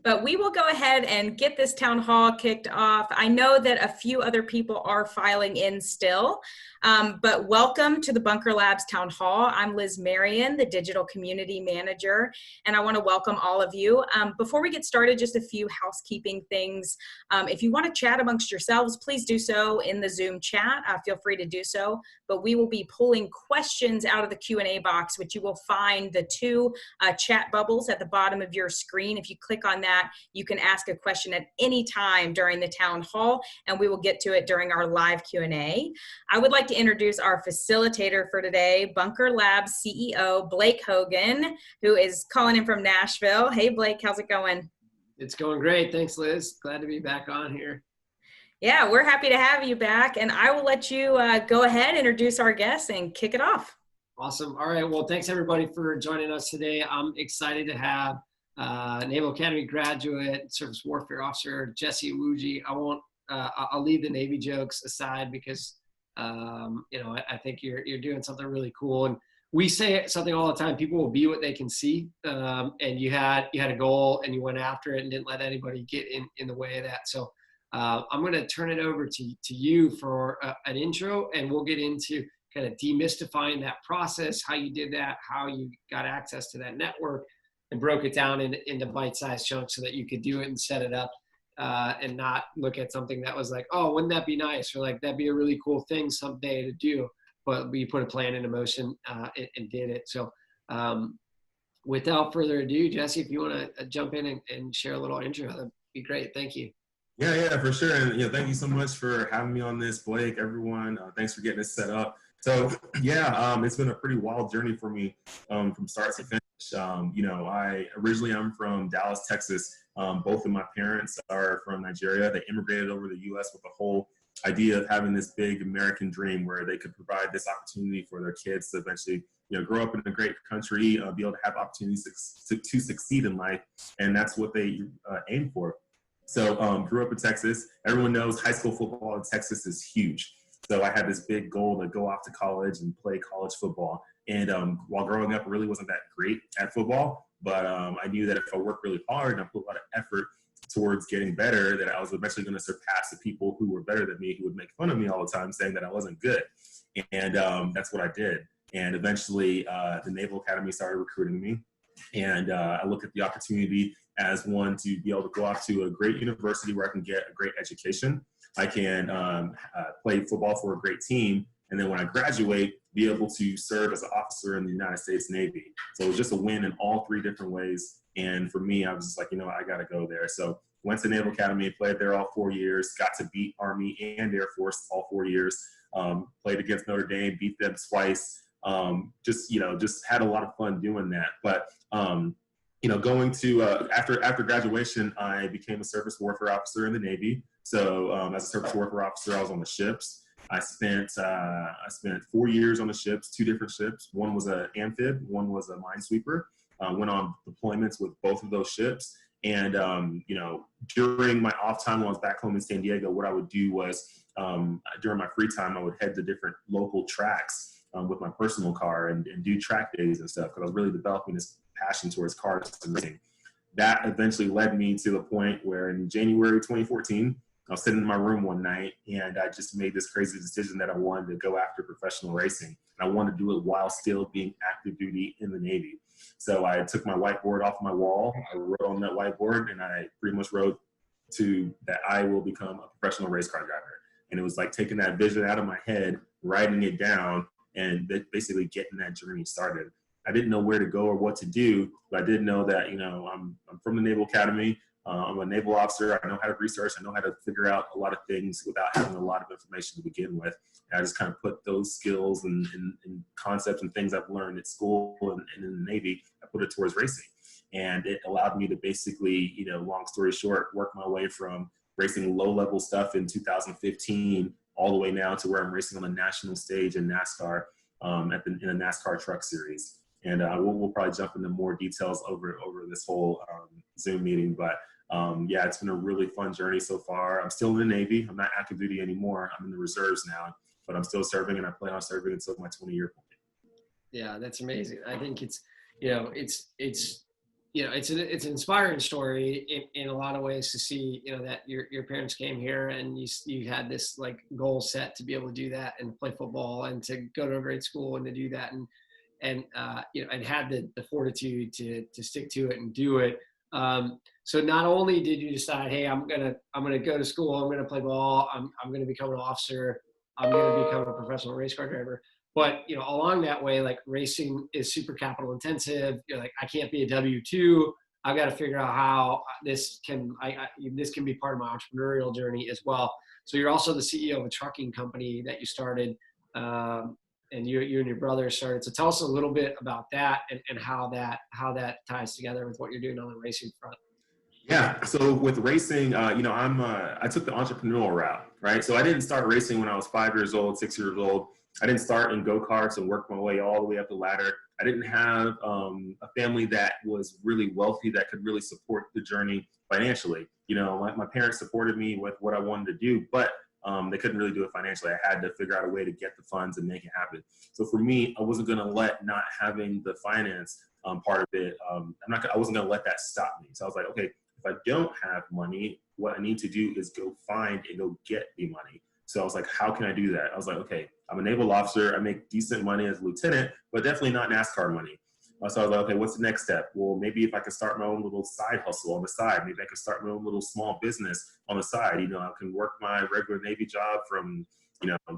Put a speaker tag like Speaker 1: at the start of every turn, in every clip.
Speaker 1: But we will go ahead and get this town hall kicked off. I know that a few other people are filing in still, but welcome to the Bunker Labs Town Hall. I'm Liz Marion, the Digital Community Manager, and I want to welcome all of you. Before we get started, just a few housekeeping things. If you want to chat amongst yourselves, please do so in the Zoom chat. Feel free to do so, but we will be pulling questions out of the Q&A box, which you will find the two chat bubbles at the bottom of your screen. If you click on that, you can ask a question at any time during the town hall, and we will get to it during our live Q&A. I would like to introduce our facilitator for today, Bunker Labs CEO Blake Hogan, who is calling in from Nashville. Hey, Blake, how's it going?
Speaker 2: It's going great. Thanks, Liz. Glad to be back on here.
Speaker 1: Yeah, we're happy to have you back, and I will let you go ahead, introduce our guests, and kick it off.
Speaker 2: Awesome. All right. Well, thanks everybody for joining us today. I'm excited to have Naval Academy graduate, Surface Warfare Officer Jesse Iwuji. I'll leave the Navy jokes aside because I think you're doing something really cool. And we say something all the time: people will be what they can see. And you had a goal and you went after it and didn't let anybody get in the way of that. So I'm going to turn it over to you for an intro, and we'll get into kind of demystifying that process, how you did that, how you got access to that network, and broke it down into bite-sized chunks so that you could do it and set it up and not look at something that was like, oh, wouldn't that be nice? Or like, that'd be a really cool thing someday to do. But we put a plan into motion and did it. So without further ado, Jesse, if you want to jump in and share a little intro, that'd be great. Thank you.
Speaker 3: Yeah, for sure. And thank you so much for having me on this, Blake, everyone. Thanks for getting this set up. So it's been a pretty wild journey for me from start to finish. I originally am from Dallas, Texas. Both of my parents are from Nigeria. They immigrated over to the U.S. with the whole idea of having this big American dream where they could provide this opportunity for their kids to eventually, grow up in a great country, be able to have opportunities to succeed in life. And that's what they aim for. So grew up in Texas. Everyone knows high school football in Texas is huge. So I had this big goal to go off to college and play college football. And while growing up, I really wasn't that great at football. But I knew that if I worked really hard and I put a lot of effort towards getting better, that I was eventually going to surpass the people who were better than me, who would make fun of me all the time, saying that I wasn't good. And that's what I did. And eventually, the Naval Academy started recruiting me. And I looked at the opportunity as one to be able to go off to a great university where I can get a great education. I can play football for a great team. And then when I graduate, be able to serve as an officer in the United States Navy. So it was just a win in all three different ways. And for me, I was just like, I got to go there. So went to Naval Academy, played there all 4 years, got to beat Army and Air Force all 4 years, played against Notre Dame, beat them twice. Just had a lot of fun doing that. But going to after graduation, I became a surface warfare officer in the Navy. So as a surface warfare officer, I was on the ships. I spent 4 years on the ships, 2 different ships. One was an amphib, one was a minesweeper. Went on deployments with both of those ships. And during my off time when I was back home in San Diego, what I would do was during my free time, I would head to different local tracks with my personal car and do track days and stuff because I was really developing this passion towards cars and racing. That eventually led me to the point where in January 2014, I was sitting in my room one night and I just made this crazy decision that I wanted to go after professional racing. And I wanted to do it while still being active duty in the Navy. So I took my whiteboard off my wall. I wrote on that whiteboard and I pretty much wrote that I will become a professional race car driver. And it was like taking that vision out of my head, writing it down, and basically getting that journey started. I didn't know where to go or what to do, but I did know that, I'm from the Naval Academy. I'm a naval officer. I know how to research. I know how to figure out a lot of things without having a lot of information to begin with. And I just kind of put those skills and concepts and things I've learned at school and in the Navy, I put it towards racing. And it allowed me to basically, long story short, work my way from racing low-level stuff in 2015 all the way now to where I'm racing on the national stage in NASCAR in a NASCAR truck series. And we'll probably jump into more details over this whole Zoom meeting. But it's been a really fun journey so far. I'm still in the Navy. I'm not active duty anymore. I'm in the reserves now, but I'm still serving and I plan on serving until my 20-year point.
Speaker 2: Yeah, that's amazing. I think it's it's an inspiring story in a lot of ways to see, that your parents came here and you had this like goal set to be able to do that and play football and to go to a great school and to do that and had the fortitude to stick to it and do it. So not only did you decide, hey, I'm gonna go to school, I'm gonna play ball, I'm gonna become an officer, I'm gonna become a professional race car driver. But along that way, like racing is super capital intensive. You're like, I can't be a W-2. I've got to figure out how this can be part of my entrepreneurial journey as well. So you're also the CEO of a trucking company that you started, and you and your brother started. So tell us a little bit about that and how that ties together with what you're doing on the racing front.
Speaker 3: Yeah. So with racing, I took the entrepreneurial route, right? So I didn't start racing when I was 5 years old, 6 years old. I didn't start in go-karts and work my way all the way up the ladder. I didn't have a family that was really wealthy that could really support the journey financially. My parents supported me with what I wanted to do, but they couldn't really do it financially. I had to figure out a way to get the funds and make it happen. So for me, I wasn't going to let not having the finance part of it, I wasn't going to let that stop me. So I was like, okay, if I don't have money, what I need to do is go find and go get the money. So I was like, how can I do that? I was like, okay, I'm a naval officer. I make decent money as a lieutenant, but definitely not NASCAR money. So I was like, okay, what's the next step? Well, maybe if I could start my own little side hustle on the side, maybe I could start my own little small business on the side. I can work my regular Navy job from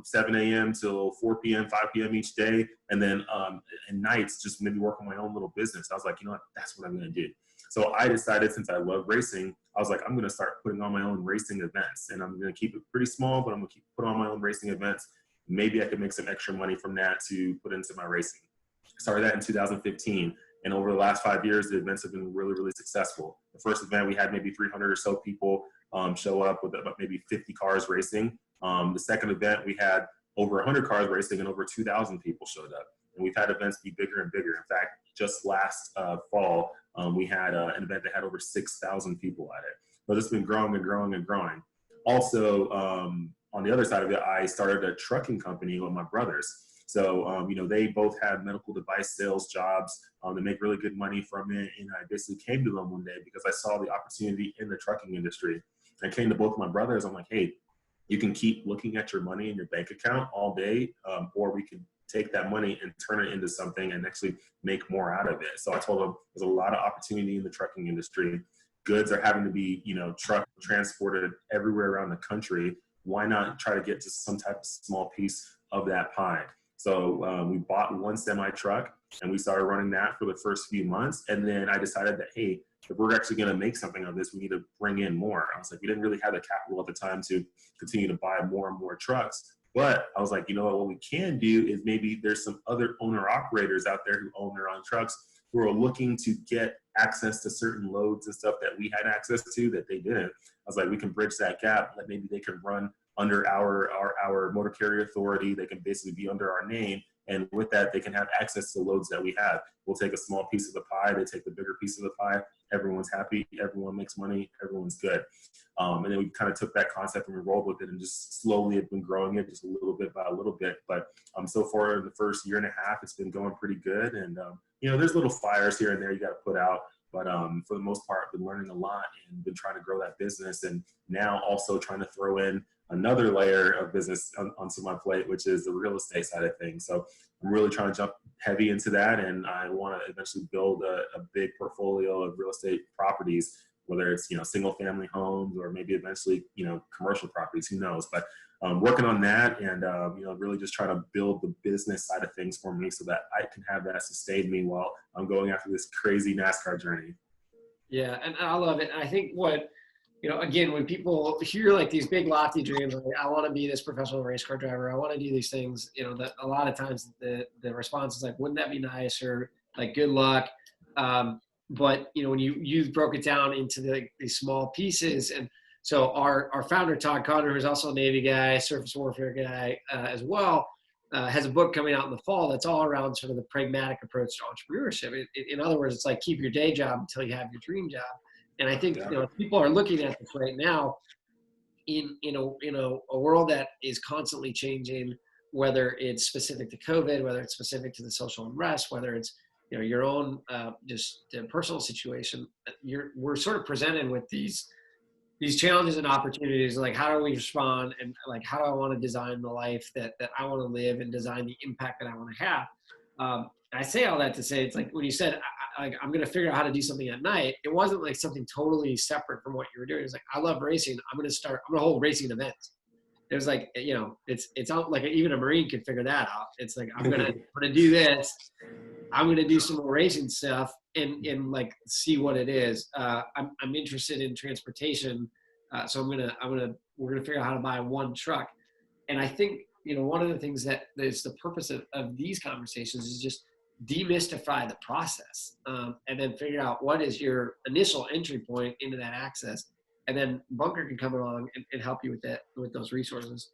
Speaker 3: 7 a.m. till 4 p.m., 5 p.m. each day. And then and nights, just maybe work on my own little business. I was like, what? That's what I'm going to do. So I decided, since I love racing, I was like, I'm going to start putting on my own racing events. And I'm going to keep it pretty small, but I'm going to put on my own racing events. Maybe I could make some extra money from that to put into my racing. Started that in 2015. And over the last 5 years, the events have been really, really successful. The first event, we had maybe 300 or so people show up with about maybe 50 cars racing. The second event, we had over 100 cars racing and over 2,000 people showed up. And we've had events be bigger and bigger. In fact, just last fall, we had an event that had over 6,000 people at it. But it's been growing and growing and growing. Also, on the other side of it, I started a trucking company with my brothers. So, they both had medical device sales jobs. They make really good money from it. And I basically came to them one day because I saw the opportunity in the trucking industry. I came to both of my brothers. I'm like, hey, you can keep looking at your money in your bank account all day, or we could take that money and turn it into something and actually make more out of it. So I told them there's a lot of opportunity in the trucking industry. Goods are having to be, trucked, transported everywhere around the country. Why not try to get just some type of small piece of that pie? So we bought one semi truck and we started running that for the first few months. And then I decided that, hey, if we're actually going to make something of this, we need to bring in more. I was like, we didn't really have the capital at the time to continue to buy more and more trucks. But I was like, what we can do is maybe there's some other owner operators out there who own their own trucks who are looking to get access to certain loads and stuff that we had access to that they didn't. I was like, we can bridge that gap. That maybe they can run under our motor carrier authority. They can basically be under our name. And with that, they can have access to the loads that we have. We'll take a small piece of the pie. They take the bigger piece of the pie. Everyone's happy. Everyone makes money. Everyone's good. And then we kind of took that concept and we rolled with it and just slowly have been growing it just a little bit by a little bit. But so far in the first year and a half, it's been going pretty good. And, there's little fires here and there you got to put out. But for the most part, I've been learning a lot and been trying to grow that business. And now also trying to throw in another layer of business onto my plate, which is the real estate side of things. So I'm really trying to jump heavy into that. And I want to eventually build a big portfolio of real estate properties, whether it's, single family homes or maybe eventually, commercial properties, who knows, but working on that and, really just trying to build the business side of things for me so that I can have that sustain me while I'm going after this crazy NASCAR journey.
Speaker 2: Yeah. And I love it. And I think again, when people hear like these big lofty dreams, like I want to be this professional race car driver, I want to do these things, that a lot of times the response is like, wouldn't that be nice? Or like, good luck. But when you broke it down into these small pieces, and so our founder, Todd Conner, who's also a Navy guy, surface warfare guy as well, has a book coming out in the fall that's all around sort of the pragmatic approach to entrepreneurship. In other words, it's like keep your day job until you have your dream job. And I think people are looking at this right now in a world that is constantly changing, whether it's specific to COVID, whether it's specific to the social unrest, whether it's your own just personal situation, we're sort of presented with these challenges and opportunities. Like, how do we respond, and like, how do I want to design the life that I want to live, and design the impact that I want to have. I say all that to say, it's like when you said, I'm going to figure out how to do something at night, it wasn't like something totally separate from what you were doing. It was like, I love racing. I'm going to hold racing events. It was like, it's out, like even a Marine can figure that out. It's like, I'm going to do this. I'm going to do some more racing stuff and like see what it is. I'm interested in transportation. So we're going to figure out how to buy one truck. And I think, one of the things that is the purpose of these conversations is just demystify the process, and then figure out what is your initial entry point into that access. And then Bunker can come along and help you with that, with those resources.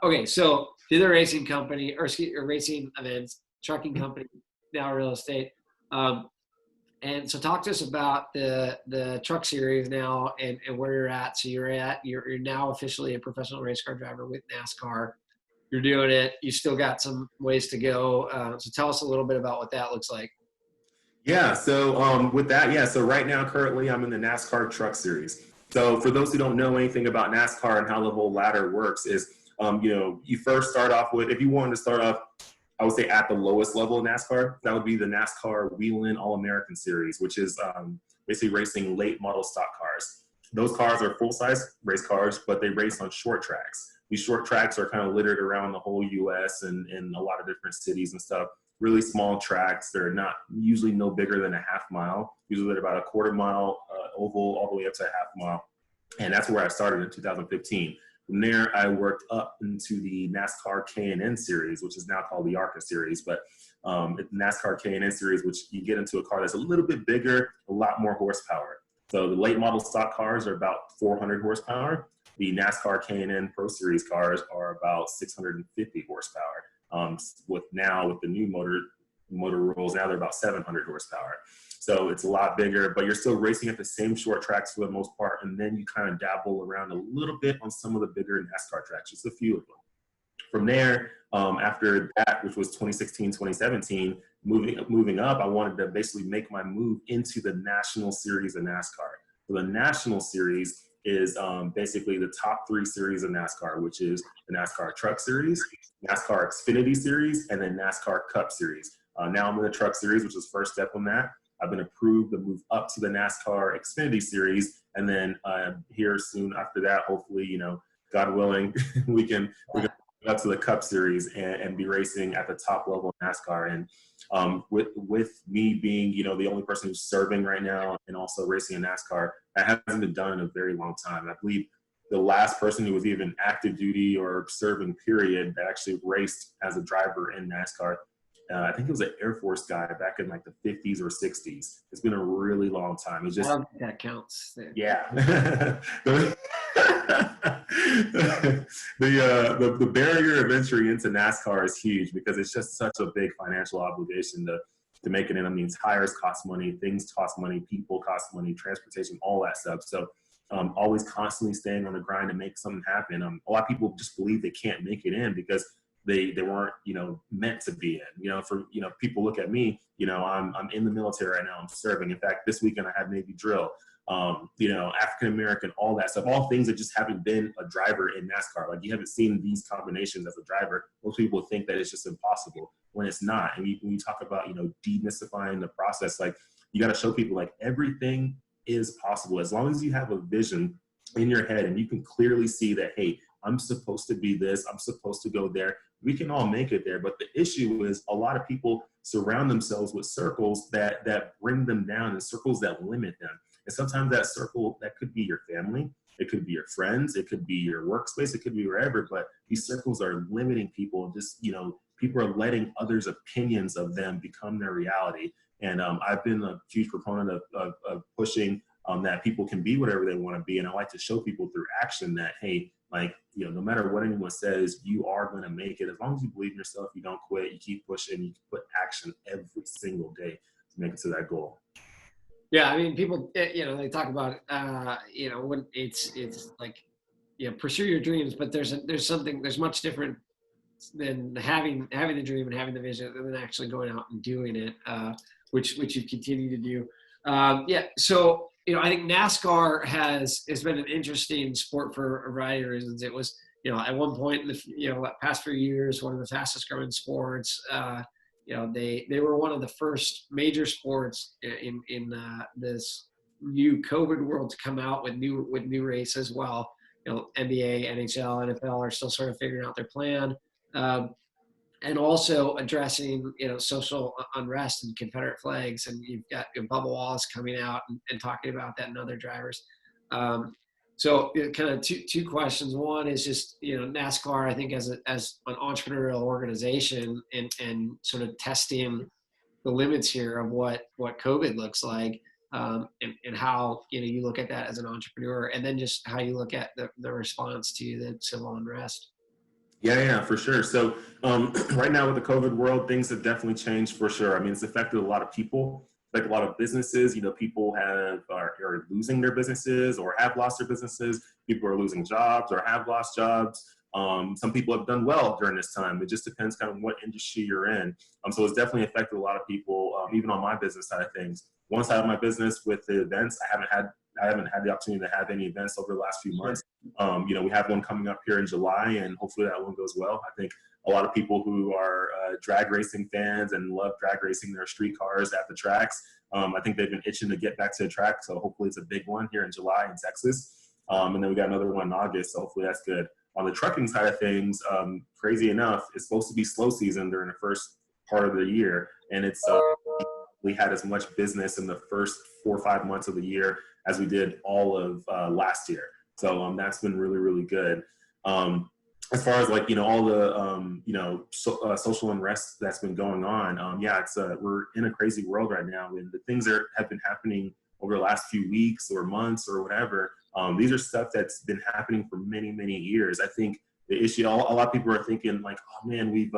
Speaker 2: Okay, so the other racing company, or racing events, trucking company, now real estate. And so talk to us about the truck series now and where you're at. So you're now officially a professional race car driver with NASCAR. You're doing it. You still got some ways to go. So tell us a little bit about what that looks like.
Speaker 3: Yeah. So with that, so right now, currently, I'm in the NASCAR Truck Series. So for those who don't know anything about NASCAR and how the whole ladder works, is you first start off with, if you wanted to start off, I would say at the lowest level of NASCAR, that would be the NASCAR Whelen All-American Series, which is basically racing late model stock cars. Those cars are full-size race cars, but they race on short tracks. These short tracks are kind of littered around the whole U.S. and in a lot of different cities and stuff. Really small tracks. They're not usually no bigger than a half mile. Usually they're about a quarter mile oval all the way up to a half mile. And that's where I started in 2015. From there, I worked up into the NASCAR K&N Series, which is now called the ARCA Series. But the NASCAR K&N Series, which you get into a car that's a little bit bigger, a lot more horsepower. So the late model stock cars are about 400 horsepower. The NASCAR K&N Pro Series cars are about 650 horsepower. With the new motor rules, now they're about 700 horsepower. So it's a lot bigger, but you're still racing at the same short tracks for the most part. And then you kind of dabble around a little bit on some of the bigger NASCAR tracks, just a few of them. From there, after that, which was 2016, 2017, moving up, I wanted to basically make my move into the National Series of NASCAR. So the National Series is basically the top three series of NASCAR, which is the NASCAR Truck Series, NASCAR Xfinity Series, and then NASCAR Cup Series. Now I'm in the Truck Series, which is first step on that. I've been approved to move up to the NASCAR Xfinity Series, and then here soon after that, hopefully, God willing, we can go up to the Cup Series and be racing at the top level of NASCAR. And with me being, the only person who's serving right now and also racing in NASCAR, that hasn't been done in a very long time. I believe the last person who was even active duty or serving period that actually raced as a driver in NASCAR, I think it was an Air Force guy back in like the 50s or 60s. It's been a really long time. It's just,
Speaker 2: I don't think that counts.
Speaker 3: Yeah. The barrier of entry into NASCAR is huge because it's just such a big financial obligation to make it in. I mean, tires cost money, things cost money, people cost money, transportation, all that stuff. So always constantly staying on the grind to make something happen. A lot of people just believe they can't make it in because they weren't, meant to be in. For people look at me, I'm in the military right now. I'm serving. In fact, this weekend I had Navy drill. African American, all that stuff, all things that just haven't been a driver in NASCAR. Like, you haven't seen these combinations as a driver. Most people think that it's just impossible when it's not. And when you talk about, demystifying the process, like, you got to show people like everything is possible as long as you have a vision in your head and you can clearly see that, hey, I'm supposed to be this, I'm supposed to go there. We can all make it there. But the issue is a lot of people surround themselves with circles that bring them down and circles that limit them. And sometimes that circle, that could be your family, it could be your friends, it could be your workspace, it could be wherever, but these circles are limiting people. Just, people are letting others' opinions of them become their reality. And I've been a huge proponent of pushing that people can be whatever they want to be. And I like to show people through action that, hey, like, no matter what anyone says, you are going to make it. As long as you believe in yourself, you don't quit, you keep pushing, you put action every single day to make it to that goal.
Speaker 2: Yeah, I mean, people, they talk about, when it's like, pursue your dreams, but there's much different than having the dream and having the vision and then actually going out and doing it. which you've continued to do. Yeah, so I think NASCAR has been an interesting sport for a variety of reasons. It was at one point in the past few years one of the fastest growing sports. They were one of the first major sports in this new COVID world to come out with new races as well. NBA, NHL, NFL are still sort of figuring out their plan. And also addressing social unrest and Confederate flags, and you've got Bubba Wallace coming out and talking about that, and other drivers. So kind of two questions. One is just NASCAR, I think, as an entrepreneurial organization and sort of testing the limits here of what COVID looks like, and how you look at that as an entrepreneur, and then just how you look at the response to the civil unrest.
Speaker 3: Yeah, for sure. So right now with the COVID world, things have definitely changed for sure. I mean, it's affected a lot of people, like a lot of businesses. People are losing their businesses or have lost their businesses. People are losing jobs or have lost jobs. Some people have done well during this time. It just depends kind of what industry you're in. So it's definitely affected a lot of people, even on my business side of things. One side of my business with the events, I haven't had the opportunity to have any events over the last few months. We have one coming up here in July, and hopefully that one goes well. I think a lot of people who are drag racing fans and love drag racing their street cars at the tracks, I think they've been itching to get back to the track. So hopefully it's a big one here in July in Texas. And then we got another one in August. So hopefully that's good. On the trucking side of things, crazy enough, it's supposed to be slow season during the first part of the year. And we had as much business in the first 4 or 5 months of the year as we did all of last year. So that's been really, really good. As far as all the social unrest that's been going on, we're in a crazy world right now, and the things that have been happening over the last few weeks or months or whatever, these are stuff that's been happening for many, many years. I think the issue, a lot of people are thinking like, oh man, we've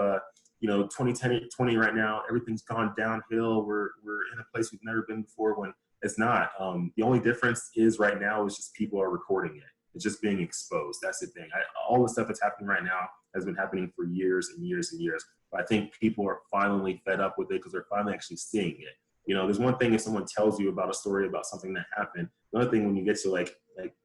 Speaker 3: 2020 right now, everything's gone downhill. We're in a place we've never been before, when it's not. The only difference is right now is just people are recording it. It's just being exposed. That's the thing. All the stuff that's happening right now has been happening for years and years and years. But I think people are finally fed up with it because they're finally actually seeing it. There's one thing if someone tells you about a story about something that happened. Another thing when you get to like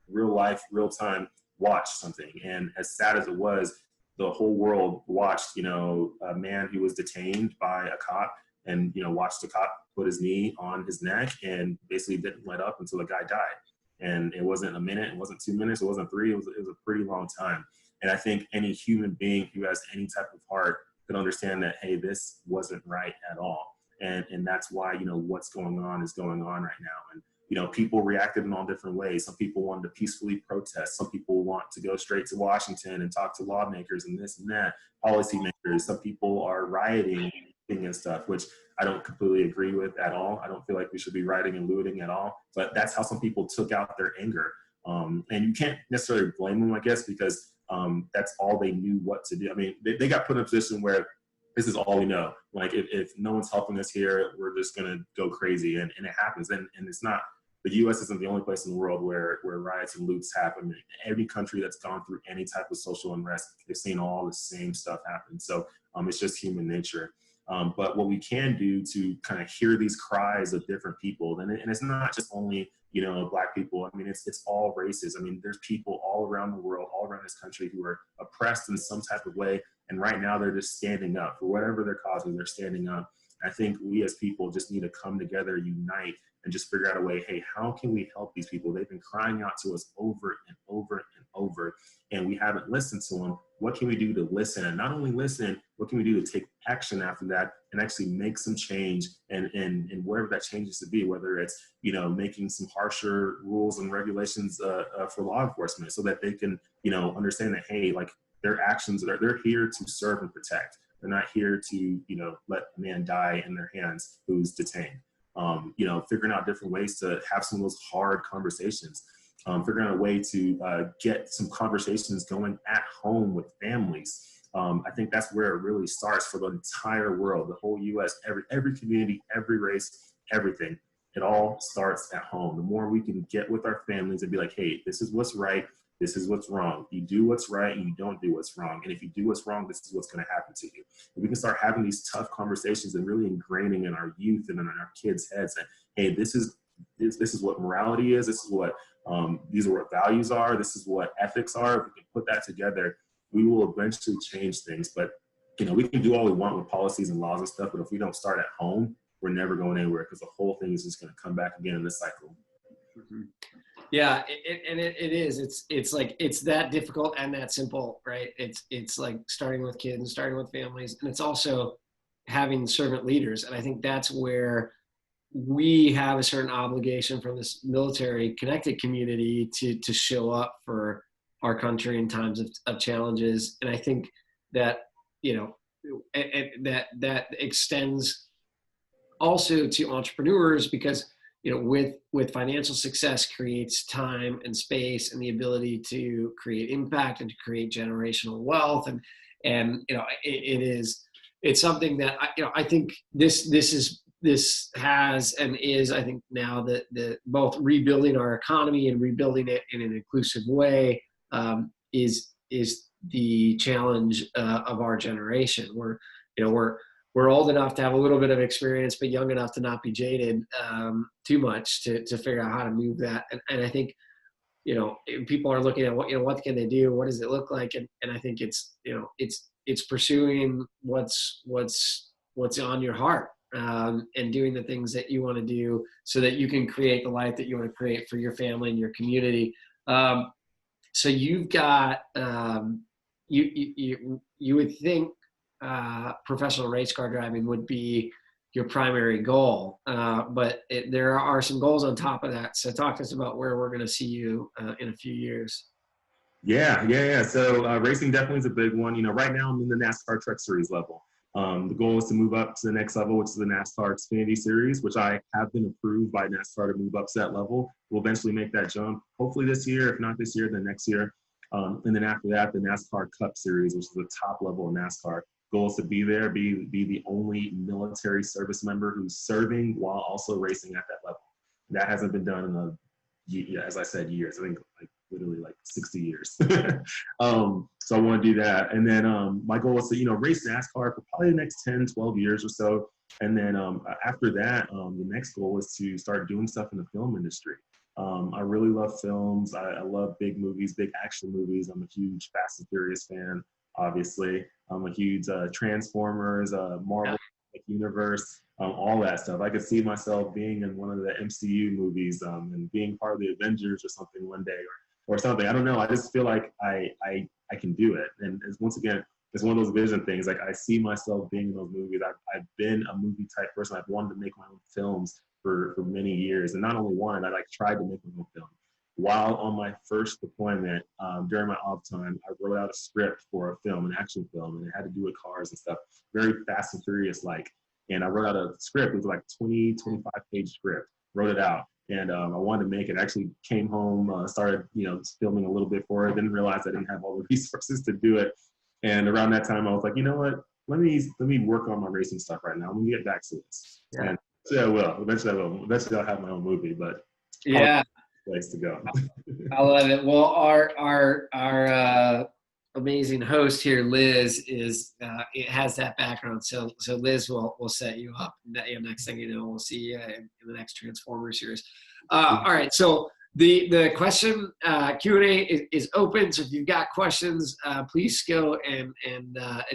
Speaker 3: real life, real time, watch something. And as sad as it was, the whole world watched, a man who was detained by a cop, and, watched the cop put his knee on his neck and basically didn't let up until the guy died. And it wasn't a minute, it wasn't 2 minutes, it wasn't 3, it was a pretty long time. And I think any human being who has any type of heart could understand that, hey, this wasn't right at all. And that's why, what's going on is going on right now. And, people reacted in all different ways. Some people wanted to peacefully protest. Some people want to go straight to Washington and talk to lawmakers and this and that, policymakers. Some people are rioting and stuff, which I don't completely agree with at all. I don't feel like we should be rioting and looting at all. But that's how some people took out their anger. And you can't necessarily blame them, I guess, because that's all they knew what to do. I mean, they got put in a position where this is all we know. Like, if no one's helping us here, we're just going to go crazy. And it happens. And it's not, the U.S. isn't the only place in the world where riots and loots happen. Every country that's gone through any type of social unrest, they've seen all the same stuff happen. So it's just human nature. But what we can do to kind of hear these cries of different people, and it's not just only, Black people. I mean, it's all races. I mean, there's people all around the world, all around this country who are oppressed in some type of way. And right now they're just standing up for whatever their causes. They're standing up. I think we as people just need to come together, unite, and just figure out a way, hey, how can we help these people? They've been crying out to us over and over and over, and we haven't listened to them. What can we do to listen? And not only listen, what can we do to take action after that and actually make some change, and whatever that change is to be, whether it's, making some harsher rules and regulations for law enforcement so that they can, understand that, hey, like, their actions, they're here to serve and protect. They're not here to, let a man die in their hands who's detained. Figuring out different ways to have some of those hard conversations, figuring out a way to get some conversations going at home with families. I think that's where it really starts for the entire world, the whole U.S., every community, every race, everything. It all starts at home. The more we can get with our families and be like, hey, this is what's right. this is what's wrong. You do what's right and you don't do what's wrong. And if you do what's wrong, this is what's going to happen to you. And we can start having these tough conversations and really ingraining in our youth and in our kids' heads that, hey, this is what morality is. This is what these are what values are. This is what ethics are. If we can put that together, we will eventually change things. But we can do all we want with policies and laws and stuff, but if we don't start at home, we're never going anywhere, because the whole thing is just going to come back again in this cycle.
Speaker 2: Mm-hmm. Yeah, it is. It's like, it's that difficult and that simple, right? It's like starting with kids and starting with families, and it's also having servant leaders. And I think that's where we have a certain obligation from this military connected community to show up for our country in times of challenges. And I think that, that extends also to entrepreneurs, because with financial success creates time and space and the ability to create impact and to create generational wealth. And it's something that I think this has and is, I think now the both rebuilding our economy and rebuilding it in an inclusive way is the challenge of our generation. We're old enough to have a little bit of experience, but young enough to not be jaded too much to figure out how to move that. And I think, people are looking at what can they do? What does it look like? And I think it's pursuing what's on your heart, and doing the things that you want to do so that you can create the life that you want to create for your family and your community. So you've got, you would think, professional race car driving would be your primary goal, but there are some goals on top of that. So talk to us about where we're going to see you in a few years.
Speaker 3: Yeah. So racing definitely is a big one. Right now I'm in the NASCAR Truck Series level. The goal is to move up to the next level, which is the NASCAR Xfinity Series, which I have been approved by NASCAR to move up to that level. We'll eventually make that jump, hopefully this year. If not this year, then next year. And then after that, the NASCAR Cup Series, which is the top level of NASCAR. Goal is to be there, be the only military service member who's serving while also racing at that level. That hasn't been done in as I said, years. I think literally 60 years. So I want to do that. And then my goal is to, race NASCAR for probably the next 10, 12 years or so. And then after that, the next goal is to start doing stuff in the film industry. I really love films. I love big movies, big action movies. I'm a huge Fast and Furious fan, obviously. I'm a huge Transformers, Marvel universe, all that stuff. I could see myself being in one of the MCU movies and being part of the Avengers or something one day or something. I don't know. I just feel like I can do it. And once again, it's one of those vision things. Like I see myself being in those movies. I've been a movie type person. I've wanted to make my own films for many years. And not only one, I tried to make my own film. While on my first deployment, during my off time, I wrote out a script for a film, an action film, and it had to do with cars and stuff, very Fast and Furious-like. And I wrote out a script. It was like 20, 25-page script. Wrote it out, and I wanted to make it. I actually came home, started, filming a little bit for it. Didn't realize I didn't have all the resources to do it. And around that time, I was like, you know what? Let me work on my racing stuff right now. Let me get back to this. Yeah. And eventually I will. Eventually I'll have my own movie, but
Speaker 2: yeah.
Speaker 3: Place to go.
Speaker 2: I love it. Well, our amazing host here, Liz, it has that background. So Liz will set you up. Next thing you know, we'll see you in the next Transformers series. All right. So the question Q&A is open. So if you've got questions, please go and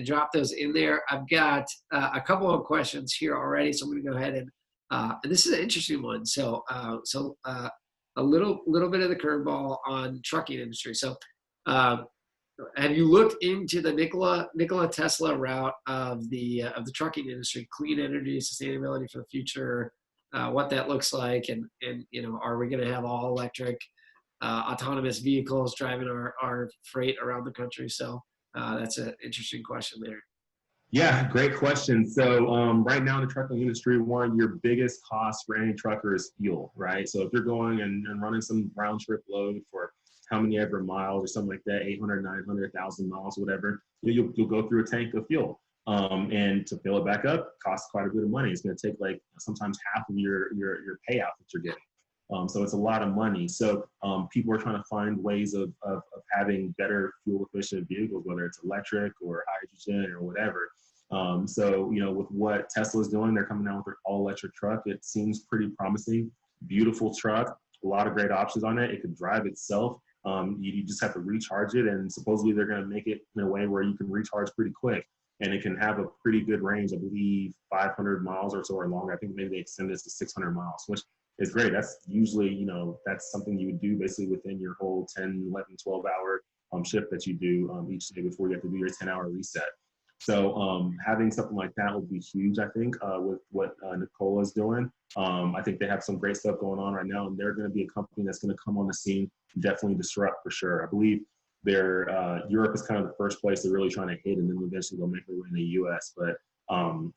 Speaker 2: drop those in there. I've got a couple of questions here already. So I'm going to go ahead and this is an interesting one. So a little bit of the curveball on trucking industry. So have you looked into the Nikola Tesla route of the trucking industry, clean energy, sustainability for the future, what that looks like, and are we going to have all electric autonomous vehicles driving our freight around the country? So that's an interesting question there.
Speaker 3: Yeah, great question. So right now in the trucking industry, one of your biggest costs for any trucker is fuel, right? So if you're going and running some round trip load for how many ever miles or something like that, 800, 900, 1,000 miles, whatever, you'll go through a tank of fuel. And to fill it back up costs quite a bit of money. It's going to take sometimes half of your payout that you're getting. So it's a lot of money. So people are trying to find ways of having better fuel efficient vehicles, whether it's electric or hydrogen or whatever. So, you know, with what Tesla is doing, they're coming out with their all electric truck. It seems pretty promising. Beautiful truck, a lot of great options on it. It could drive itself. You just have to recharge it, and supposedly they're going to make it in a way where you can recharge pretty quick, and it can have a pretty good range. I believe 500 miles or so or longer. I think maybe they extend this to 600 miles, which is great. That's usually, you know, that's something you would do basically within your whole 10, 11, 12-hour shift that you do each day before you have to do your 10-hour reset. So having something like that would be huge, I think, with what Nikola is doing. I think they have some great stuff going on right now, and they're going to be a company that's going to come on the scene, definitely disrupt for sure. I believe Europe is kind of the first place they're really trying to hit, and then eventually they'll make their way in the U.S. But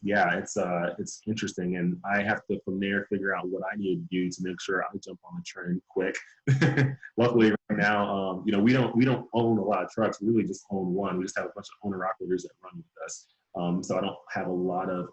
Speaker 3: yeah, it's interesting, and I have to from there figure out what I need to do to make sure I jump on the trend quick. Luckily, right now, you know, we don't own a lot of trucks. We really just own one. We just have a bunch of owner operators that run with us. So I don't have a lot of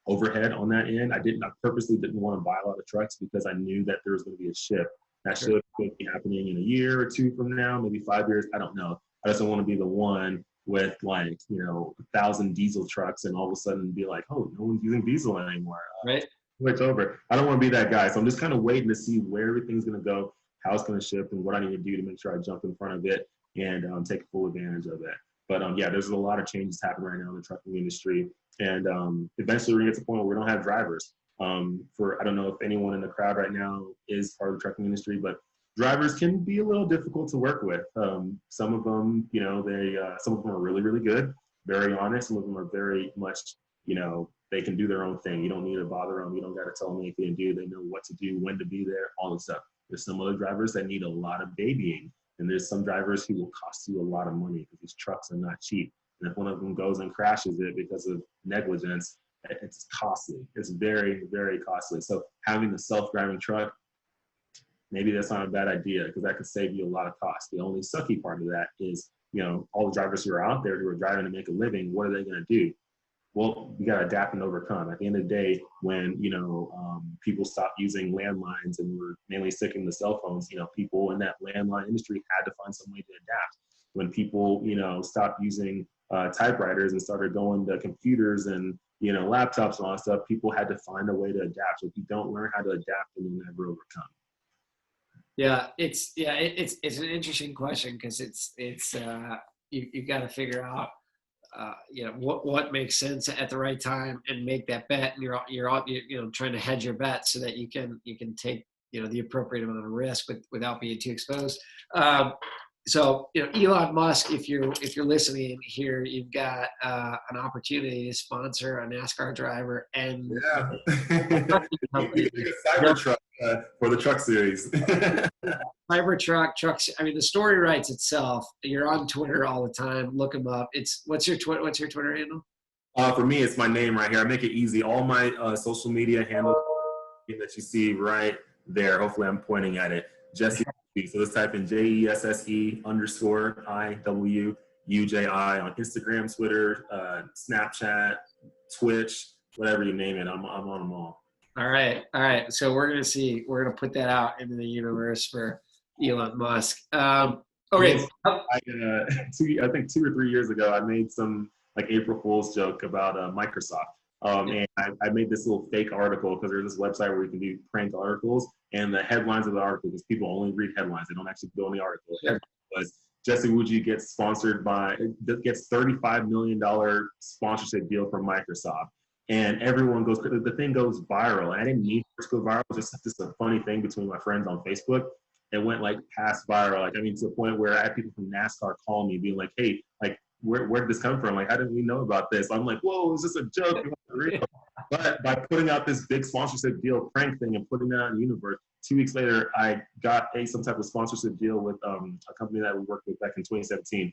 Speaker 3: overhead on that end. I purposely didn't want to buy a lot of trucks because I knew that there was going to be a shift. That shift could be happening in a year or two from now, maybe 5 years. I don't know. I just don't want to be the one with like, you know, 1,000 diesel trucks and all of a sudden be like, oh, no one's using diesel anymore.
Speaker 2: Right.
Speaker 3: Switch over. I don't want to be that guy. So I'm just kind of waiting to see where everything's going to go, how it's going to shift, and what I need to do to make sure I jump in front of it and take full advantage of it. But yeah, there's a lot of changes happening right now in the trucking industry. And eventually we're going to get to the point where we don't have drivers. I don't know if anyone in the crowd right now is part of the trucking industry, but drivers can be a little difficult to work with. Some of them, you know, some of them are really, really good, very honest. Some of them are very much, you know, they can do their own thing. You don't need to bother them. You don't got to tell them anything to do. They know what to do, when to be there, all the stuff. There's some other drivers that need a lot of babying. And there's some drivers who will cost you a lot of money because these trucks are not cheap. And if one of them goes and crashes it because of negligence, it's costly. It's very, very costly. So having a self-driving truck, maybe that's not a bad idea because that could save you a lot of cost. The only sucky part of that is, you know, all the drivers who are out there who are driving to make a living, what are they going to do? Well, we got to adapt and overcome. At the end of the day, when, you know, people stopped using landlines and were mainly sticking to cell phones, you know, people in that landline industry had to find some way to adapt. When people, you know, stopped using typewriters and started going to computers and, you know, laptops and all that stuff, people had to find a way to adapt. So if you don't learn how to adapt, then you'll never overcome.
Speaker 2: Yeah, it's an interesting question because you got to figure out you know what makes sense at the right time and make that bet, and you're you know trying to hedge your bet so that you can take, you know, the appropriate amount of risk without being too exposed. So, you know, Elon Musk, if you're listening here, you've got an opportunity to sponsor a NASCAR driver and
Speaker 3: Cybertruck for the truck series.
Speaker 2: Cybertruck trucks. I mean, the story writes itself. You're on Twitter all the time. Look them up. What's your Twitter handle?
Speaker 3: For me, it's my name right here. I make it easy. All my social media handles that you see right there. Hopefully, I'm pointing at it. Jesse. So let's type in JESSE_IWUJI on Instagram, Twitter, Snapchat, Twitch, whatever you name it. I'm on them all.
Speaker 2: All right. So we're gonna put that out into the universe for Elon Musk. Okay.
Speaker 3: I think 2 or 3 years ago, I made some like April Fool's joke about Microsoft. And I made this little fake article because there's this website where you can do prank articles, and the headlines of the article, because people only read headlines, they don't actually go in the article.
Speaker 2: Sure.
Speaker 3: Was Jesse Iwuji gets $35 million sponsorship deal from Microsoft, and everyone goes. The thing goes viral. And I didn't need it to go viral. Just a funny thing between my friends on Facebook. It went like past viral. Like, I mean, to the point where I had people from NASCAR call me, being like, "Hey, like, where did this come from? Like, how didn't we know about this?" I'm like, whoa, it's just a joke. It wasn't real. But by putting out this big sponsorship deal prank thing and putting that out in the universe, 2 weeks later, I got some type of sponsorship deal with a company that we worked with back in 2017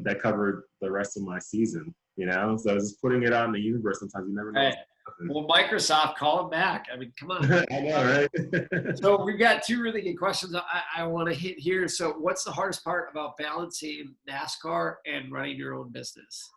Speaker 3: that covered the rest of my season, you know? So just putting it out in the universe, sometimes you never know.
Speaker 2: Right. Well, Microsoft, call them back. I mean, come on.
Speaker 3: I know, right?
Speaker 2: So we've got 2 really good questions I want to hit here. So what's the hardest part about balancing NASCAR and running your own business?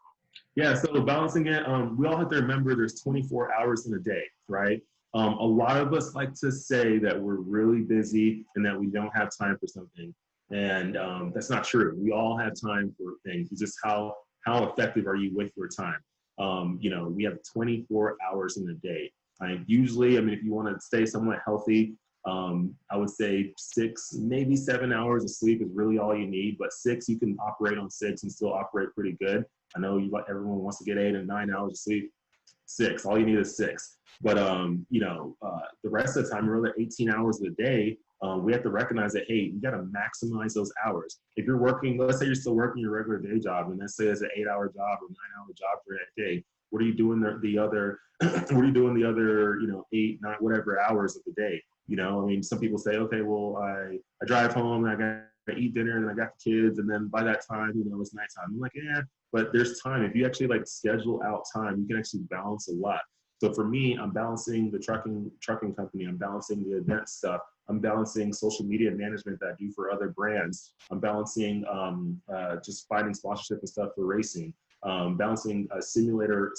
Speaker 3: Yeah, so balancing it, we all have to remember there's 24 hours in a day, right? A lot of us like to say that we're really busy and that we don't have time for something. And that's not true. We all have time for things. It's just how effective are you with your time? We have 24 hours in a day. Usually, if you want to stay somewhat healthy, I would say 6, maybe 7 hours of sleep is really all you need. But 6, you can operate on 6 and still operate pretty good. I know everyone wants to get 8 and 9 hours of sleep. 6, all you need is 6. But the rest of the time, really 18 hours of the day, we have to recognize that, hey, you got to maximize those hours. If you're working, let's say you're still working your regular day job, and let's say it's an 8-hour job or 9-hour job for that day. What are you doing the other? What are you doing the other 8, 9, whatever hours of the day? Some people say, okay, well, I drive home and I got to eat dinner and I got the kids, and then by that time, it's nighttime. I'm like, yeah, but there's time. If you actually schedule out time, you can actually balance a lot. So for me, I'm balancing the trucking company. I'm balancing the event stuff. I'm balancing social media management that I do for other brands. I'm balancing just finding sponsorship and stuff for racing. Balancing simulator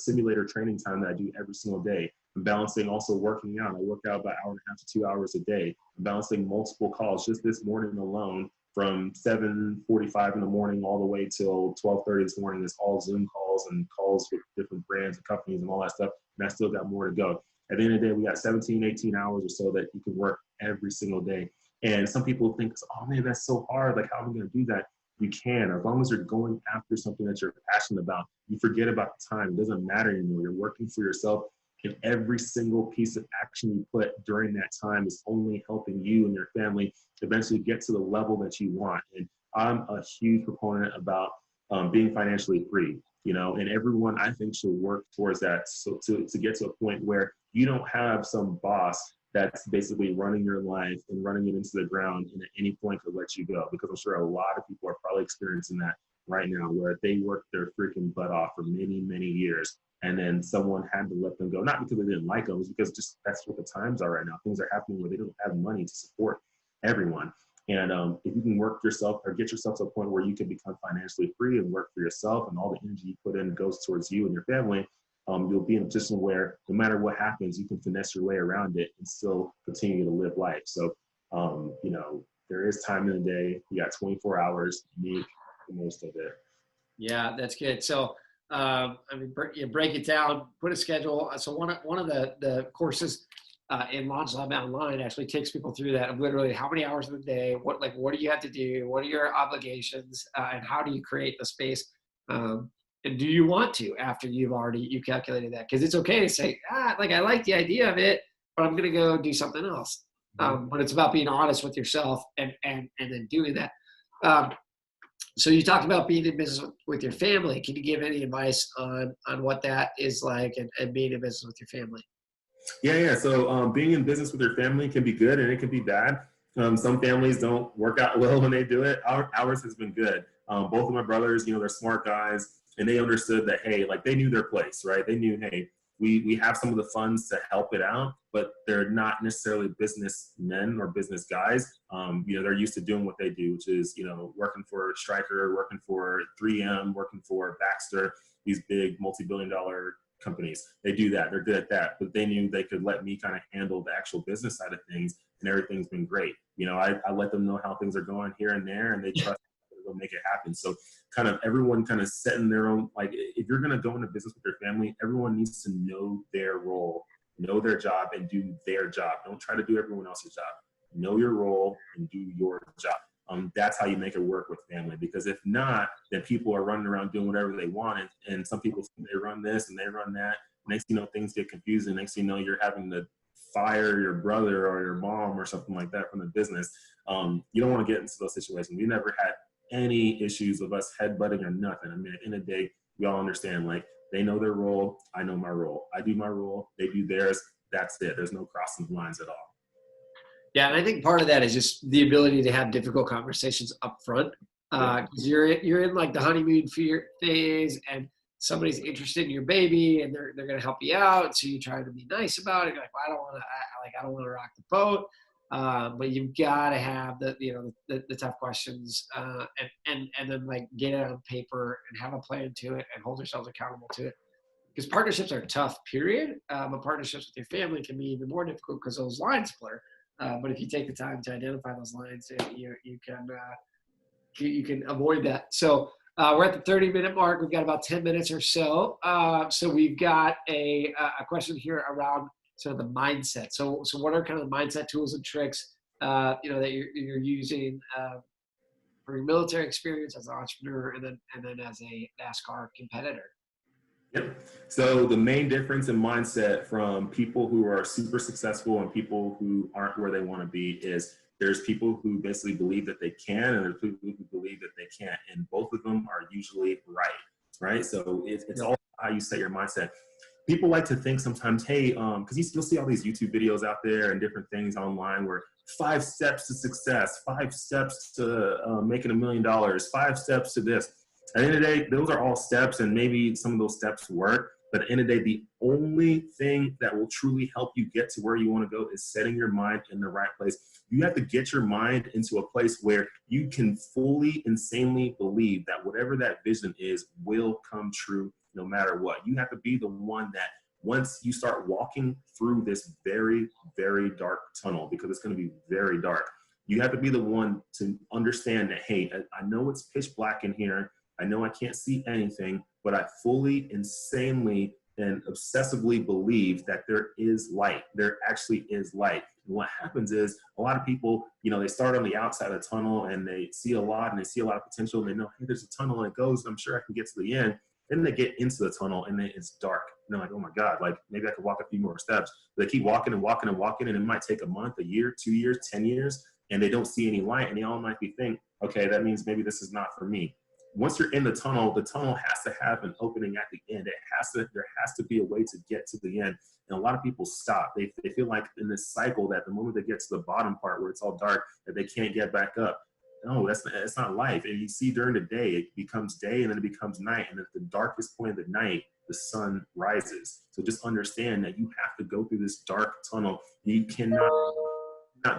Speaker 3: training time that I do every single day. I'm balancing also working out. I work out about 1.5 hours to 2 hours a day. I'm balancing multiple calls. Just this morning alone, from 7:45 in the morning all the way till 12:30 this morning, it's all Zoom calls and calls with different brands and companies and all that stuff. And I still got more to go. At the end of the day, we got 17, 18 hours or so that you can work every single day. And some people think, oh man, that's so hard. Like, how am I going to do that? You can, as long as you're going after something that you're passionate about. You forget about the time. It doesn't matter anymore. You're working for yourself, and every single piece of action you put during that time is only helping you and your family eventually get to the level that you want. And I'm a huge proponent about being financially free, and everyone I think should work towards that. So to get to a point where you don't have some boss that's basically running your life and running it into the ground and at any point could let you go. Because I'm sure a lot of people are probably experiencing that right now, where they worked their freaking butt off for many, many years. And then someone had to let them go, not because they didn't like them, it's because just that's what the times are right now. Things are happening where they don't have money to support everyone. And if you can work yourself or get yourself to a point where you can become financially free and work for yourself, and all the energy you put in goes towards you and your family, you'll be in a position where no matter what happens, you can finesse your way around it and still continue to live life. So, there is time in the day. You got 24 hours, make the most of it.
Speaker 2: Yeah, that's good. So, you break it down, put a schedule. So one of the courses in Launch Lab Online actually takes people through that of literally how many hours of the day, what do you have to do, what are your obligations, and how do you create the space, and do you want to after you calculated that? Because it's okay to say, I like the idea of it, but I'm going to go do something else. But it's about being honest with yourself and then doing that. So you talked about being in business with your family. Can you give any advice on what that is like and being in business with your family?
Speaker 3: Yeah. So being in business with your family can be good and it can be bad. Some families don't work out well when they do it. Ours has been good. Both of my brothers, they're smart guys, and they understood that, hey, they knew their place, right? They knew, hey, we have some of the funds to help it out, but they're not necessarily businessmen or business guys. They're used to doing what they do, which is, working for Stryker, working for 3M, working for Baxter, these big multi-billion-dollar companies. They do that. They're good at that. But they knew they could let me kind of handle the actual business side of things, and everything's been great. I let them know how things are going here and there, and they trust they'll make it happen. So kind of everyone kind of setting their own, if you're going to go into business with your family, everyone needs to know their role, know their job, and do their job. Don't try to do everyone else's job. Know your role and do your job. That's how you make it work with family. Because if not, then people are running around doing whatever they want. And some people think they run this and they run that. Next thing you know, things get confusing. Next thing you know, you're having to fire your brother or your mom or something like that from the business. You don't want to get into those situations. We never had any issues of us headbutting or nothing. At the end of the day, we all understand, they know their role. I know my role. I do my role. They do theirs. That's it. There's no crossing lines at all.
Speaker 2: Yeah, and I think part of that is just the ability to have difficult conversations up front. Because you're in the honeymoon phase, and somebody's interested in your baby, and they're going to help you out. So you try to be nice about it. You're like, well, I don't want to rock the boat. But you've got to have the tough questions, and then get it on paper and have a plan to it and hold yourselves accountable to it. because partnerships are tough, period. But partnerships with your family can be even more difficult because those lines blur. But if you take the time to identify those lines, you can avoid that. So we're at the 30-minute mark. We've got about 10 minutes or so. So we've got a question here around sort of the mindset. So what are kind of the mindset tools and tricks that you're using for your military experience as an entrepreneur, and then as a NASCAR competitor?
Speaker 3: Yep. So the main difference in mindset from people who are super successful and people who aren't where they want to be is there's people who basically believe that they can, and there's people who believe that they can't. And both of them are usually right? So it's all how you set your mindset. People like to think sometimes, hey, because you'll see all these YouTube videos out there and different things online where 5 steps to success, 5 steps to making $1 million, 5 steps to this. At the end of the day, those are all steps, and maybe some of those steps work. But at the end of the day, the only thing that will truly help you get to where you want to go is setting your mind in the right place. You have to get your mind into a place where you can fully, insanely believe that whatever that vision is will come true no matter what. You have to be the one that once you start walking through this very, very dark tunnel, because it's going to be very dark, you have to be the one to understand that, hey, I know it's pitch black in here. I know I can't see anything, but I fully, insanely, and obsessively believe that there is light. There actually is light. And what happens is a lot of people, they start on the outside of the tunnel and they see a lot and they see a lot of potential and they know, hey, there's a tunnel and it goes, I'm sure I can get to the end. Then they get into the tunnel and then it's dark. And they're like, oh my God, like maybe I could walk a few more steps. But they keep walking and walking and walking, and it might take a month, a year, 2 years, 10 years, and they don't see any light, and they all might be think, okay, that means maybe this is not for me. Once you're in the tunnel has to have an opening at the end. There has to be a way to get to the end. And a lot of people stop. They feel like in this cycle that the moment they get to the bottom part where it's all dark, that they can't get back up. No, that's not life. And you see during the day, it becomes day and then it becomes night. And at the darkest point of the night, the sun rises. So just understand that you have to go through this dark tunnel. You cannot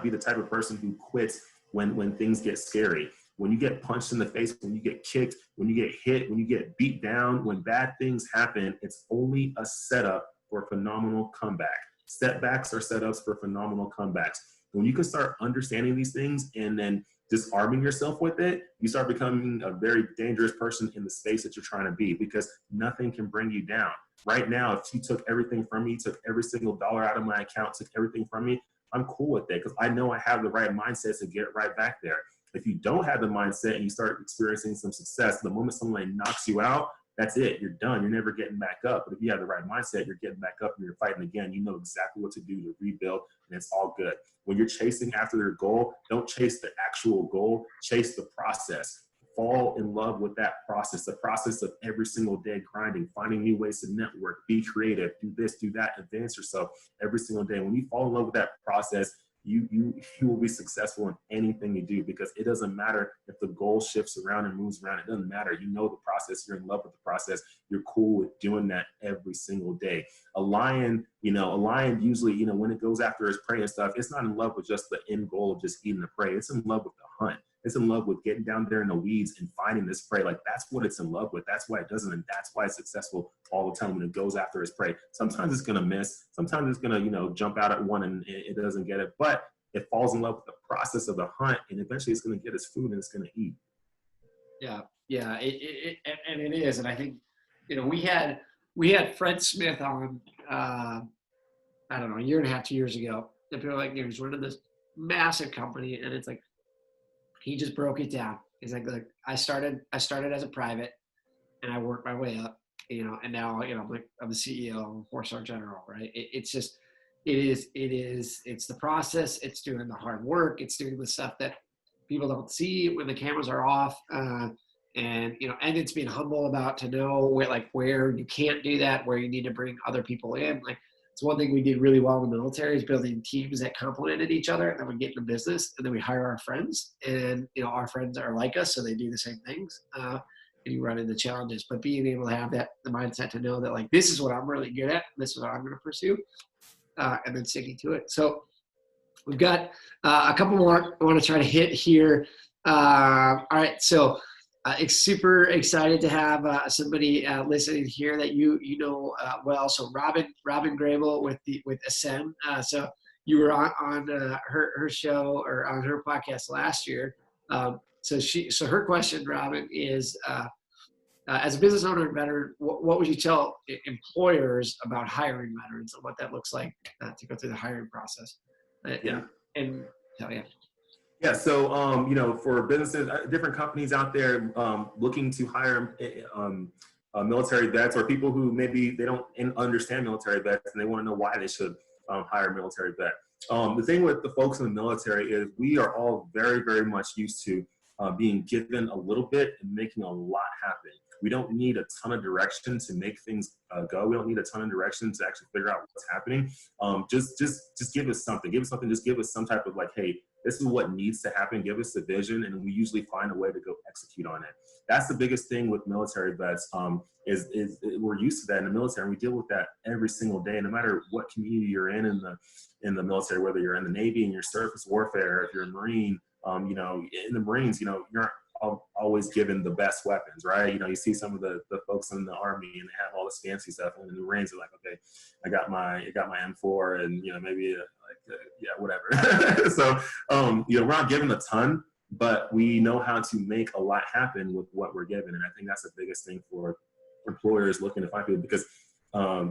Speaker 3: be the type of person who quits when things get scary. When you get punched in the face, when you get kicked, when you get hit, when you get beat down, when bad things happen, it's only a setup for a phenomenal comeback. Setbacks are setups for phenomenal comebacks. When you can start understanding these things and then disarming yourself with it, you start becoming a very dangerous person in the space that you're trying to be, because nothing can bring you down. Right now, if you took everything from me, took every single dollar out of my account, took everything from me, I'm cool with it because I know I have the right mindset to get right back there. If you don't have the mindset and you start experiencing some success, the moment someone knocks you out, that's it. You're done. You're never getting back up. But if you have the right mindset, you're getting back up and you're fighting again. You know exactly what to do to rebuild, and it's all good. When you're chasing after their goal, don't chase the actual goal. Chase the process. Fall in love with that process, the process of every single day grinding, finding new ways to network, be creative, do this, do that, advance yourself every single day. When you fall in love with that process, you will be successful in anything you do, because it doesn't matter if the goal shifts around and moves around. It doesn't matter. You know the process. You're in love with the process. You're cool with doing that every single day. A lion usually, when it goes after its prey and stuff, it's not in love with just the end goal of just eating the prey. It's in love with the hunt. It's in love with getting down there in the weeds and finding this prey. Like, that's what it's in love with. That's why it doesn't, and that's why it's successful all the time when it goes after its prey. Sometimes it's going to miss. Sometimes it's going to, jump out at one and it doesn't get it. But it falls in love with the process of the hunt, and eventually it's going to get its food and it's going to eat.
Speaker 2: Yeah, and it is. And I think, we had Fred Smith on, I don't know, a year and a half, 2 years ago. And people are like, he's running this massive company, and it's like, he just broke it down. He's like, look, I started as a private, and I worked my way up, and now, I'm the CEO, I'm a 4-star general, right? It's the process. It's doing the hard work. It's doing the stuff that people don't see when the cameras are off. And it's being humble about to know where you can't do that, where you need to bring other people in. Like, it's one thing we did really well in the military is building teams that complemented each other, and then we get into business, and then we hire our friends, and our friends are like us, so they do the same things, and you run into challenges. But being able to have the mindset to know that, like, this is what I'm really good at, this is what I'm going to pursue, and then sticking to it. So we've got a couple more I want to try to hit here. All right, so Super excited to have somebody listening here that you know well. So Robin Grable with Ascend. So you were on her show or on her podcast last year. So her question, Robin, is as a business owner and veteran, what would you tell employers about hiring veterans and what that looks like to go through the hiring process? And so yeah.
Speaker 3: Yeah, so for businesses, different companies out there looking to hire military vets or people who maybe they don't understand military vets and they want to know why they should hire a military vet. The thing with the folks in the military is we are all very, very much used to being given a little bit and making a lot happen. We don't need a ton of direction to make things go. We don't need a ton of direction to actually figure out what's happening. Just give us something. Give us something. Just give us some type of like, hey, this is what needs to happen. Give us the vision, and we usually find a way to go execute on it. That's the biggest thing with military vets. Is we're used to that in the military, and we deal with that every single day. No matter what community you're in the military, whether you're in the Navy, in your surface warfare, if you're a Marine, in the Marines, you aren't always given the best weapons, right? You see some of the folks in the Army and they have all this fancy stuff, and the Marines are like, okay, I got my M4 and maybe whatever. So we're not given a ton, but we know how to make a lot happen with what we're given, and I think that's the biggest thing for employers looking to find people, because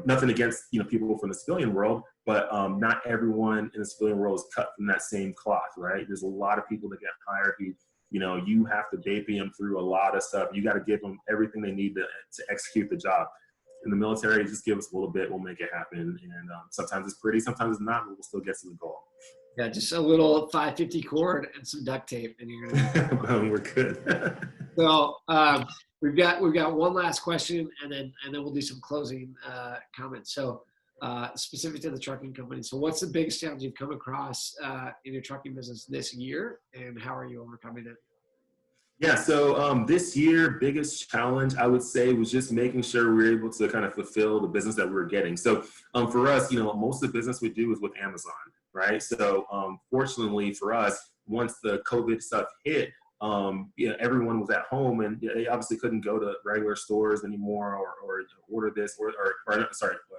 Speaker 3: nothing against people from the civilian world, but not everyone in the civilian world is cut from that same cloth, right? There's a lot of people that get hired who you have to baby them through a lot of stuff. You got to give them everything they need to execute the job. In the military, just give us a little bit, we'll make it happen. And sometimes it's pretty, sometimes it's not, but we'll still get to the goal.
Speaker 2: Yeah, just a little 550 cord and some duct tape, and you're gonna.
Speaker 3: We're good.
Speaker 2: So we've got one last question, and then we'll do some closing comments. So specific to the trucking company. So what's the biggest challenge you've come across in your trucking business this year, and how are you overcoming it?
Speaker 3: Yeah, so this year, biggest challenge, I would say, was just making sure we were able to kind of fulfill the business that we were getting. So for us, most of the business we do is with Amazon, right? So fortunately for us, once the COVID stuff hit, everyone was at home, and they obviously couldn't go to regular stores anymore or order this or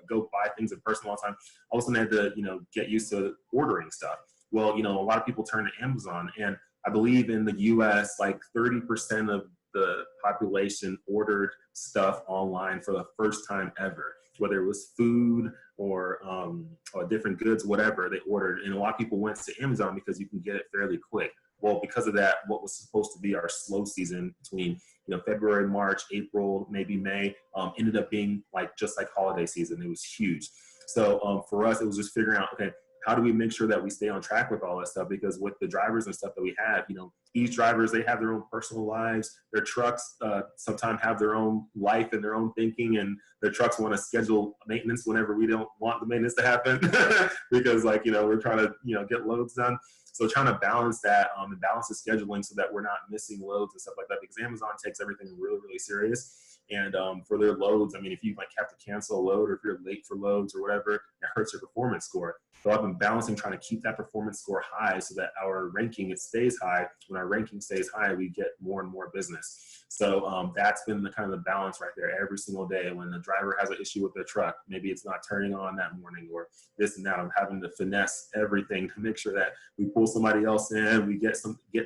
Speaker 3: go buy things in person all the time. All of a sudden, they had to get used to ordering stuff. Well, a lot of people turn to Amazon, and I believe in the U.S., like 30% of the population ordered stuff online for the first time ever, whether it was food or different goods, whatever they ordered. And a lot of people went to Amazon because you can get it fairly quick. Well, because of that, what was supposed to be our slow season between February, March, April, maybe May, ended up being just like holiday season. It was huge. So for us, it was just figuring out, okay, how do we make sure that we stay on track with all that stuff? Because with the drivers and stuff that we have, each drivers, they have their own personal lives. Their trucks sometimes have their own life and their own thinking, and their trucks want to schedule maintenance whenever we don't want the maintenance to happen because we're trying to, get loads done. So trying to balance that and balance the scheduling so that we're not missing loads and stuff like that, because Amazon takes everything really, really serious. And for their loads, if you have to cancel a load or if you're late for loads or whatever, it hurts your performance score. So I've been balancing, trying to keep that performance score high so that our ranking, it stays high. When our ranking stays high, we get more and more business. So that's been the kind of the balance right there every single day. When the driver has an issue with their truck, maybe it's not turning on that morning or this and that, I'm having to finesse everything to make sure that we pull somebody else in, we get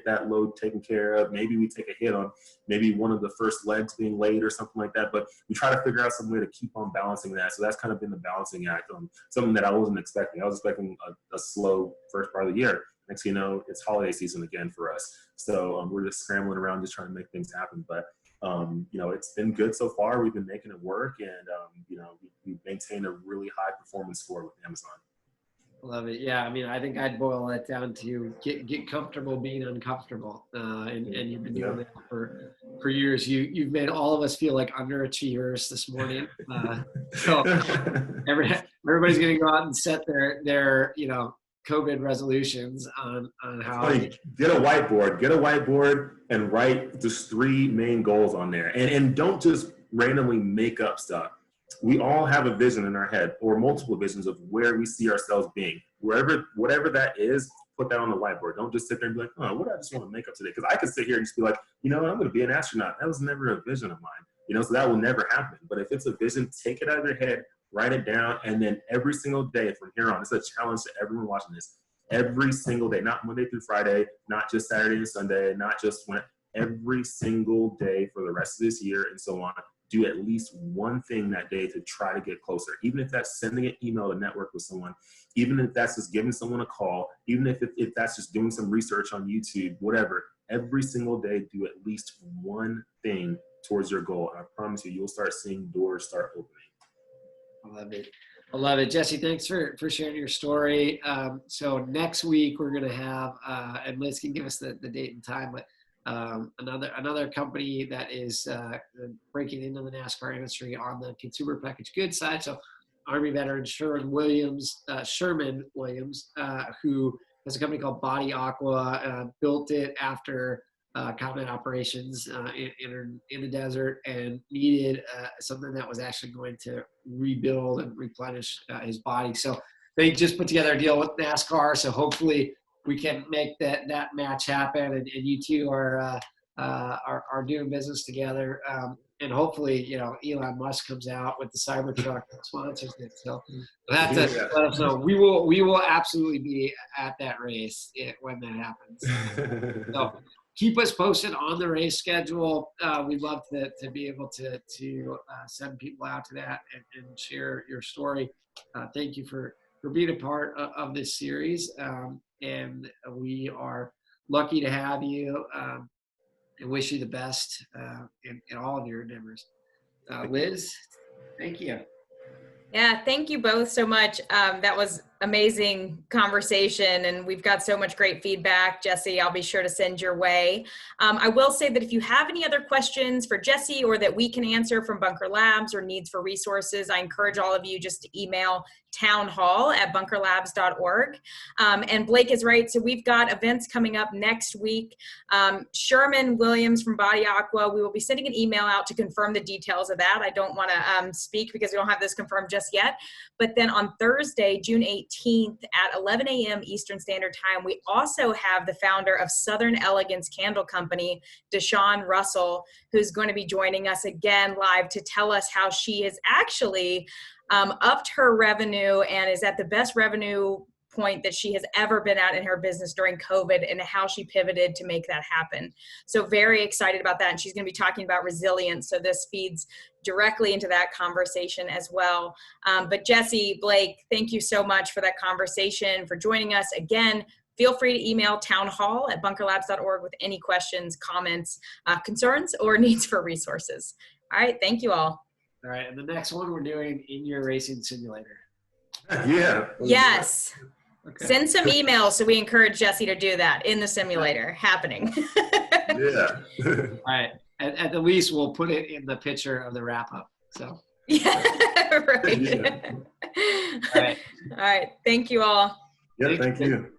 Speaker 3: that load taken care of. Maybe we take a hit on maybe one of the first legs being late or something like that, but we try to figure out some way to keep on balancing that. So that's kind of been the balancing act, something that I wasn't expecting. I was expecting a slow first part of the year. Next thing you know, it's holiday season again for us. So we're just scrambling around, just trying to make things happen. But it's been good so far. We've been making it work, and we maintain a really high performance score with Amazon.
Speaker 2: Love it. Yeah, I think I'd boil that down to get comfortable being uncomfortable, and you've been doing that for years. You've made all of us feel like underachievers this morning. So everybody's going to go out and set their COVID resolutions on how.
Speaker 3: Get a whiteboard and write just 3 main goals on there, and don't just randomly make up stuff. We all have a vision in our head, or multiple visions of where we see ourselves being. Whatever that is, put that on the whiteboard. Don't just sit there and be like, oh, what do I just want to make up today? Because I could sit here and just be like, you know, I'm going to be an astronaut. That was never a vision of mine, you know, so that will never happen. But if it's a vision, take it out of your head, write it down, and then every single day from here on, it's a challenge to everyone watching this. Every single day, not Monday through Friday, not just Saturday and Sunday, not just when, every single day for the rest of this year and so on, do at least one thing that day to try to get closer. Even if that's sending an email to network with someone, even if that's just giving someone a call, even if that's just doing some research on YouTube, whatever, every single day, do at least one thing towards your goal. And I promise you, you'll start seeing doors start opening.
Speaker 2: I love it. I love it. Jesse, thanks for sharing your story. So next week we're going to have, and Liz can give us the date and time, but another company that is breaking into the NASCAR industry on the consumer packaged goods side. So Army veteran Sherman Williams, who has a company called Body Aqua, built it after combat operations in the desert and needed something that was actually going to rebuild and replenish his body. So they just put together a deal with NASCAR. So hopefully we can make that match happen, and you two are doing business together. And hopefully, you know, Elon Musk comes out with the Cybertruck and sponsors it. So you'll have to let us know. We will absolutely be at that race when that happens. So keep us posted on the race schedule. We'd love to be able to send people out to that and share your story. Thank you for being a part of this series. And we are lucky to have you, and wish you the best in all of your endeavors. Liz, thank you.
Speaker 1: Yeah, thank you both so much. That was amazing conversation, and we've got so much great feedback. Jesse, I'll be sure to send your way. I will say that if you have any other questions for Jesse or that we can answer from Bunker Labs or needs for resources, I encourage all of you just to email townhall@bunkerlabs.org. And Blake is right. So we've got events coming up next week. Sherman Williams from Body Aqua, we will be sending an email out to confirm the details of that. I don't want to speak because we don't have this confirmed just yet. But then on Thursday, June 18th at 11 a.m. Eastern Standard Time, we also have the founder of Southern Elegance Candle Company, Deshawn Russell, who's going to be joining us again live to tell us how she has actually upped her revenue and is at the best revenue point that she has ever been at in her business during COVID, and how she pivoted to make that happen. So very excited about that. And she's going to be talking about resilience. So this feeds directly into that conversation as well. But Jesse, Blake, thank you so much for that conversation, for joining us again. Feel free to email townhall@bunkerlabs.org with any questions, comments, concerns, or needs for resources. All right. Thank you all.
Speaker 2: All right. And the next one we're doing in your racing simulator.
Speaker 3: Yeah.
Speaker 1: Yes.
Speaker 2: Okay.
Speaker 1: Send some emails so we encourage Jesse to do that in the simulator happening.
Speaker 3: Yeah.
Speaker 2: All right. At the least, we'll put it in the picture of the wrap up. So.
Speaker 1: Yeah, right.
Speaker 3: Yeah.
Speaker 2: All right.
Speaker 1: All right. Thank you all.
Speaker 3: Yeah, thank you.